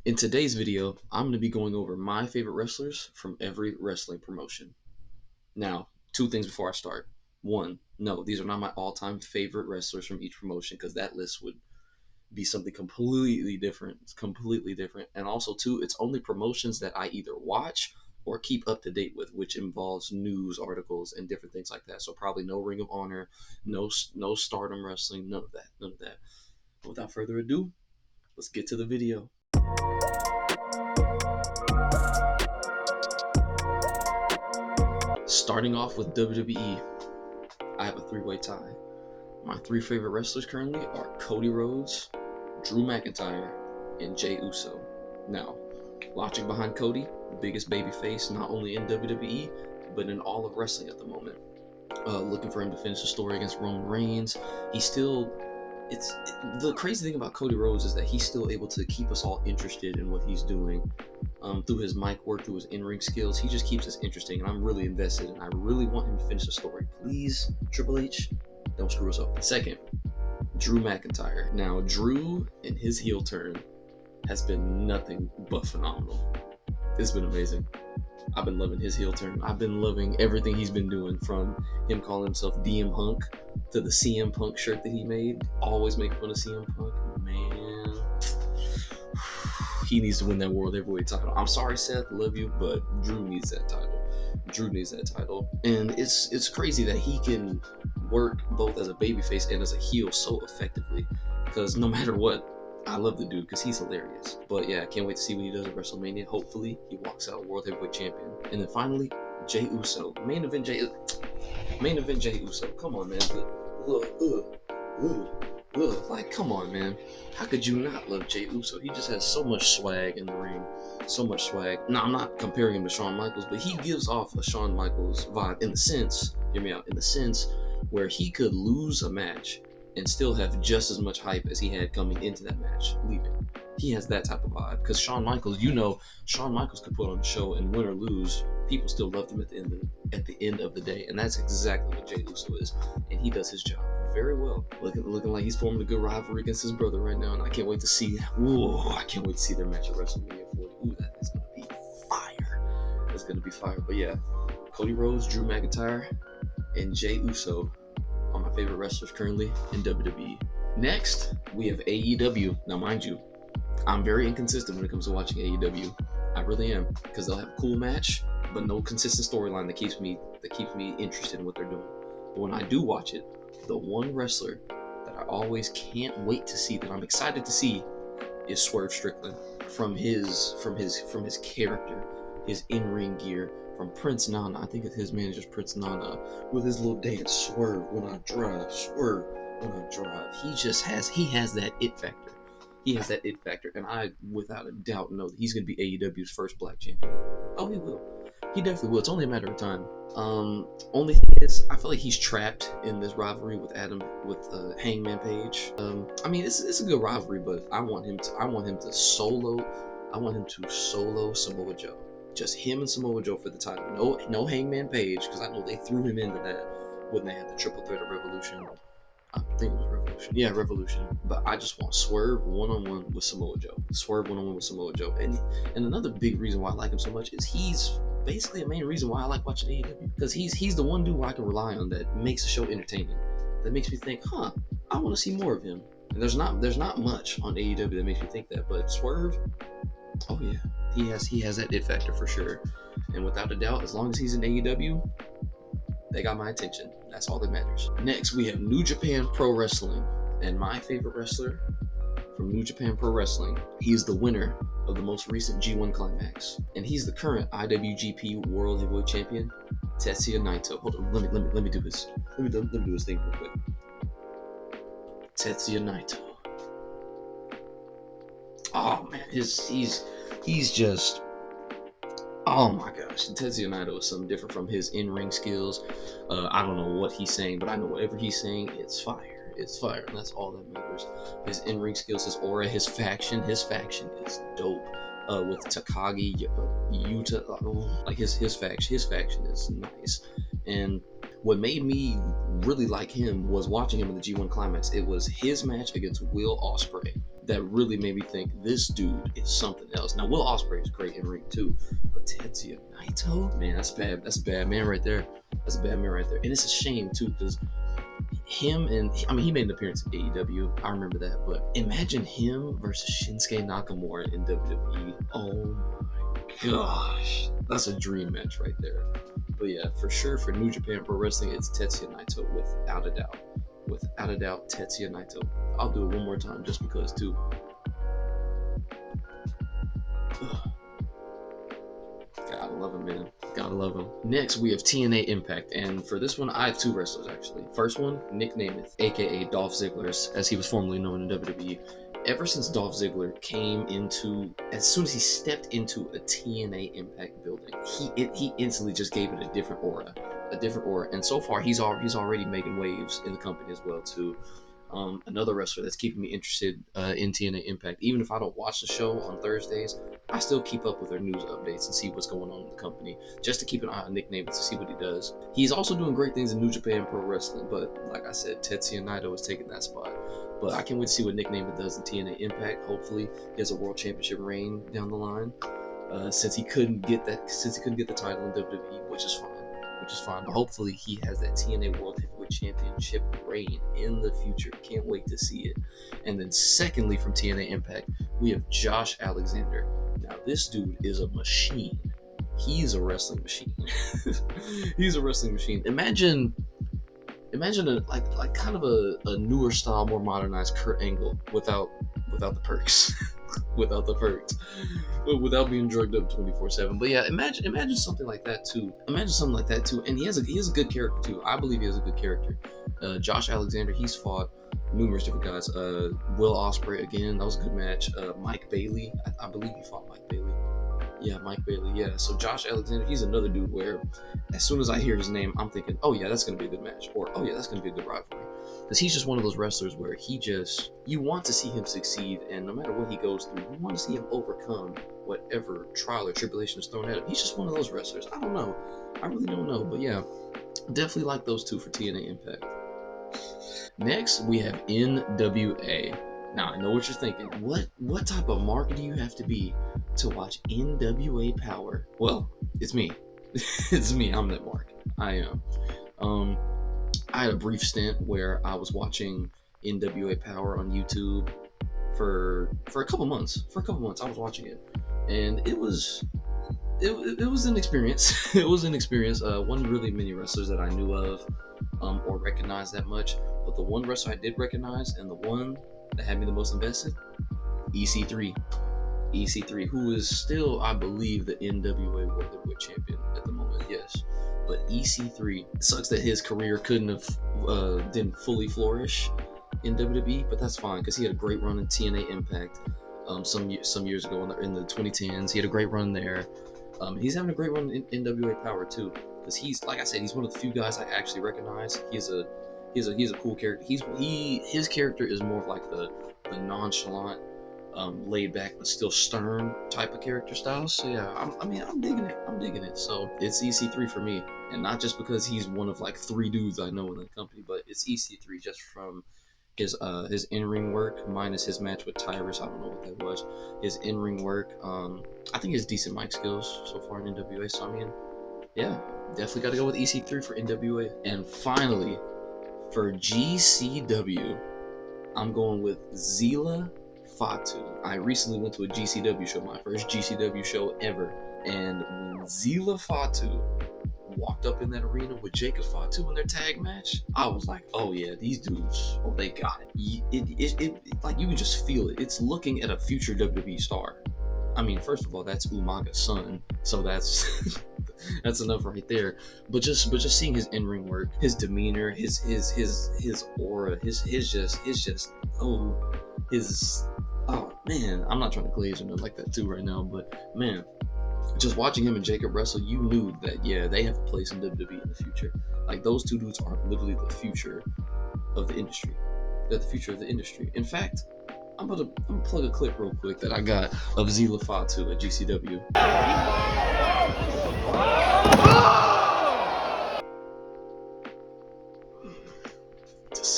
In today's video, I'm going to be going over my favorite wrestlers from every wrestling promotion. Now, two things before I start. One, no, these are not my all-time favorite wrestlers from each promotion because that list would be something completely different. It's completely different. And also, two, it's only promotions that I either watch or keep up to date with, which involves news articles and different things like that. So probably no Ring of Honor, no Stardom Wrestling, none of that, none of that. But without further ado, let's get to the video. Starting off with WWE, I have a three-way tie. My three favorite wrestlers currently are Cody Rhodes, Drew McIntyre, and Jey Uso. Now, logic behind Cody, the biggest babyface not only in WWE, but in all of wrestling at the moment. Looking for him to finish the story against Roman Reigns. The crazy thing about Cody Rhodes is that he's still able to keep us all interested in what he's doing. Through his mic work, through his in-ring skills, he just keeps us interesting, and I'm really invested, and I really want him to finish the story. Please, Triple H, don't screw us up. Second, Drew McIntyre. Now, Drew in his heel turn has been nothing but phenomenal. It's been amazing. I've been loving his heel turn. I've been loving everything he's been doing, from him calling himself DM Punk to the CM Punk shirt that he made. Always making fun of CM Punk. Man, he needs to win that World Heavyweight title. I'm sorry, Seth, love you, but Drew needs that title. Drew needs that title. And it's crazy that he can work both as a babyface and as a heel so effectively, because no matter what, I love the dude because he's hilarious. But yeah, I can't wait to see what he does at WrestleMania. Hopefully, he walks out World Heavyweight Champion. And then finally, Jey Uso. Main event Jey Uso. Come on, man. Like, come on, man. How could you not love Jey Uso? He just has so much swag in the ring. So much swag. Now, I'm not comparing him to Shawn Michaels, but he gives off a Shawn Michaels vibe in the sense, hear me out, in the sense where he could lose a match and still have just as much hype as he had coming into that match, leaving. He has that type of vibe. Because Shawn Michaels, Shawn Michaels could put on a show and win or lose, people still loved him at the end of the day, and that's exactly what Jey Uso is, and he does his job very well. Looking like he's forming a good rivalry against his brother right now, and I can't wait to see. I can't wait to see their match at WrestleMania 40. Ooh, that is gonna be fire. That's gonna be fire. But yeah, Cody Rhodes, Drew McIntyre, and Jey Uso are my favorite wrestlers currently in WWE. Next, we have AEW. Now, mind you, I'm very inconsistent when it comes to watching AEW. I really am, because they'll have a cool match, but no consistent storyline that keeps me interested in what they're doing. But when I do watch it, the one wrestler that I always can't wait to see, that I'm excited to see, is Swerve Strickland. From his character, his in-ring gear, from Prince Nana. I think his manager's Prince Nana, with his little dance, swerve when I drive, swerve when I drive. He has that it factor. He has that it factor, and I, without a doubt, know that he's going to be AEW's first black champion. Oh, he will. He definitely will. It's only a matter of time. Only thing is, I feel like he's trapped in this rivalry with Hangman Page. I mean, it's a good rivalry, but I want him to solo Samoa Joe. Just him and Samoa Joe for the title. No Hangman Page, because I know they threw him into that when they had the triple threat of Revolution. I think it was Revolution. Yeah, Revolution. But I just want Swerve one-on-one with Samoa Joe. Swerve one-on-one with Samoa Joe. And another big reason why I like him so much is he's basically a main reason why I like watching AEW. Because he's the one dude I can rely on that makes the show entertaining. That makes me think, I want to see more of him. And there's not much on AEW that makes me think that. But Swerve, oh yeah, he has that it factor for sure. And without a doubt, as long as he's in AEW, they got my attention. That's all that matters. Next, we have New Japan Pro Wrestling. And my favorite wrestler from New Japan Pro Wrestling, he is the winner of the most recent G1 Climax. And he's the current IWGP World Heavyweight Champion, Tetsuya Naito. Hold on, let me do his thing real quick. Tetsuya Naito. Oh man, he's just, oh my gosh, Tetsuya Naito is something different from his in-ring skills. I don't know what he's saying, but I know whatever he's saying, it's fire. It's fire, and that's all that matters. His in-ring skills, his aura, his faction is dope. With Takagi, Yuta, like his faction is nice. And what made me really like him was watching him in the G1 Climax. It was his match against Will Ospreay that really made me think this dude is something else. Now Will Ospreay is great in ring too, but Tetsuya Naito, man, that's bad. That's a bad man right there. That's a bad man right there. And it's a shame too, because him and I mean he made an appearance in AEW. I remember that, but imagine him versus Shinsuke Nakamura in WWE. Oh my gosh, that's a dream match right there. But yeah, for sure for New Japan Pro Wrestling, it's Tetsuya Naito without a doubt. Without a doubt, Tetsuya Naito. I'll do it one more time just because too. Gotta love him, man. Gotta love him. Next, we have TNA Impact, and for this one, I have two wrestlers actually. First one, Nick Nemeth, aka Dolph Ziggler, as he was formerly known in WWE. Ever since Dolph Ziggler came into, as soon as he stepped into a TNA Impact building, he instantly just gave it a different aura, And so far, he's already making waves in the company as well too. Another wrestler that's keeping me interested in TNA Impact. Even if I don't watch the show on Thursdays, I still keep up with their news updates and see what's going on in the company, just to keep an eye on Nick Nemeth to see what he does. He's also doing great things in New Japan Pro Wrestling, but like I said, Tetsuya Naito is taking that spot. But I can't wait to see what Nick Nemeth does in TNA Impact. Hopefully, he has a World Championship reign down the line. Since he couldn't get the title in WWE, which is fine. But hopefully he has that TNA World Heavyweight Championship reign in the future. Can't wait to see it. And then secondly, from TNA Impact, we have Josh Alexander. Now this dude is a machine. He's a wrestling machine. He's a wrestling machine. Imagine like kind of a newer style, more modernized Kurt Angle without the perks. Without the perks, without being drugged up 24/7. But yeah, imagine something like that too. And he has a good character too. I believe he has a good character. Josh Alexander, he's fought numerous different guys. Will Ospreay again, that was a good match. Mike Bailey, I believe he fought Mike Bailey. Yeah, Mike Bailey. Yeah. So Josh Alexander, he's another dude where, as soon as I hear his name, I'm thinking, oh yeah, that's gonna be a good match, or oh yeah, that's gonna be a good rivalry, because he's just one of those wrestlers where you want to see him succeed, and no matter what he goes through, you want to see him overcome whatever trial or tribulation is thrown at him. He's just one of those wrestlers. I don't know. I really don't know, but yeah, definitely like those two for TNA Impact. Next, we have NWA. Now, I know what you're thinking. What type of mark do you have to be to watch NWA Power? Well, it's me. It's me. I'm that mark. I am. Um, I had a brief stint where I was watching NWA Power on YouTube for a couple months. For a couple months, I was watching it, and it was an experience. It was an experience. Wasn't really many wrestlers that I knew of or recognized that much, but the one wrestler I did recognize and the one that had me the most invested, EC3. EC3, who is still, I believe, the NWA World Heavyweight Champion at the moment. Yes, but EC3, it sucks that his career didn't fully flourish in WWE, but that's fine because he had a great run in TNA Impact some years ago in the 2010s. He had a great run there. He's having a great run in NWA Power too, because he's, like I said, he's one of the few guys I actually recognize. He's a cool character. His character is more of like the nonchalant, laid back but still stern type of character style. So yeah, I'm digging it. I'm digging it. So it's EC3 for me, and not just because he's one of like three dudes I know in the company, but it's EC3 just from his in-ring work, minus his match with Tyrus. I don't know what that was. His in-ring work. I think he has decent mic skills so far in NWA. So I mean, yeah, definitely got to go with EC3 for NWA. And finally, for GCW, I'm going with Zila Fatu. I recently went to a GCW show, my first GCW show ever, and when Zila Fatu walked up in that arena with Jacob Fatu in their tag match, I was like, oh yeah, these dudes, oh they got it. Like you can just feel it. It's looking at a future WWE star. I mean, first of all, that's Umaga's son, so that's that's enough right there. But just seeing his in-ring work, his demeanor, his aura, his oh his oh man, I'm not trying to glaze or nothing like that too right now, but man, just watching him and Jacob wrestle, you knew that yeah, they have a place in WWE in the future. Like those two dudes are literally the future of the industry. They're the future of the industry. In fact, I'm gonna plug a clip real quick that I got of Zila Fatu at GCW.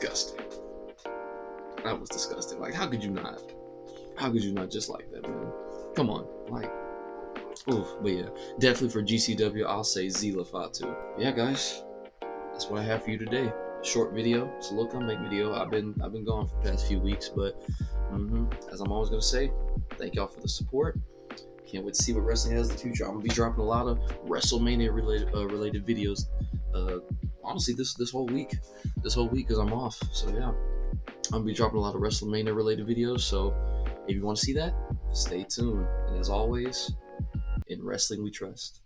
disgusting. That was disgusting. Like, how could you not? How could you not just like that, man? Come on, like, oof. But yeah, definitely for GCW, I'll say Zila Fatu. Yeah, guys, that's what I have for you today. A short video. It's a little comeback video. I've been gone for the past few weeks, but as I'm always gonna say, thank y'all for the support. Can't wait to see what wrestling has in the future. I'm gonna be dropping a lot of WrestleMania related videos. Uh, honestly, this whole week, because I'm off. So yeah, I'm gonna be dropping a lot of WrestleMania related videos. So if you want to see that, stay tuned. And as always, in wrestling we trust.